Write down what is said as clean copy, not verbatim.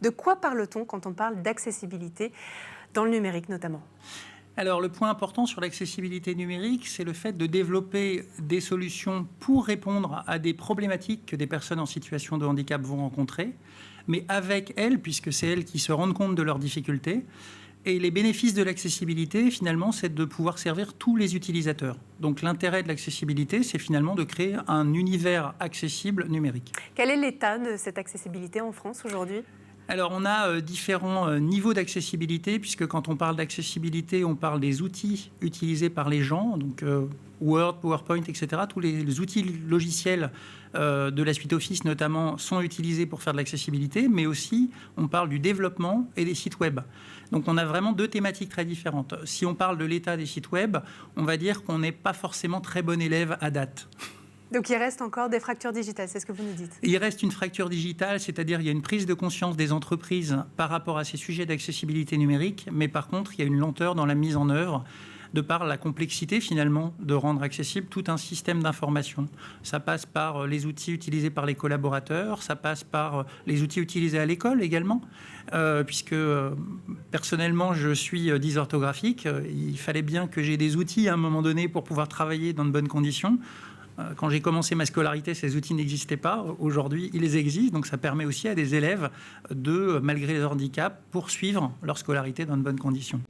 De quoi parle-t-on quand on parle d'accessibilité dans le numérique notamment ? Alors, le point important sur l'accessibilité numérique, c'est le fait de développer des solutions pour répondre à des problématiques que des personnes en situation de handicap vont rencontrer, mais avec elles, puisque c'est elles qui se rendent compte de leurs difficultés. Et les bénéfices de l'accessibilité, finalement, c'est de pouvoir servir tous les utilisateurs. Donc, l'intérêt de l'accessibilité, c'est finalement de créer un univers accessible numérique. Quel est l'état de cette accessibilité en France aujourd'hui ? Alors, on a différents niveaux d'accessibilité, puisque quand on parle d'accessibilité, on parle des outils utilisés par les gens, donc Word, PowerPoint, etc. Tous les outils logiciels de la suite Office, notamment, sont utilisés pour faire de l'accessibilité, mais aussi, on parle du développement et des sites web. Donc, on a vraiment deux thématiques très différentes. Si on parle de l'état des sites web, on va dire qu'on n'est pas forcément très bon élève à date. Donc il reste encore des fractures digitales, c'est ce que vous nous dites. Il reste une fracture digitale, c'est-à-dire il y a une prise de conscience des entreprises par rapport à ces sujets d'accessibilité numérique, mais par contre, il y a une lenteur dans la mise en œuvre de par la complexité finalement de rendre accessible tout un système d'information. Ça passe par les outils utilisés par les collaborateurs, ça passe par les outils utilisés à l'école également, puisque personnellement je suis dysorthographique, il fallait bien que j'ai des outils à un moment donné pour pouvoir travailler dans de bonnes conditions. Quand j'ai commencé ma scolarité, ces outils n'existaient pas. Aujourd'hui, ils existent. Donc, ça permet aussi à des élèves de, malgré les handicaps, poursuivre leur scolarité dans de bonnes conditions.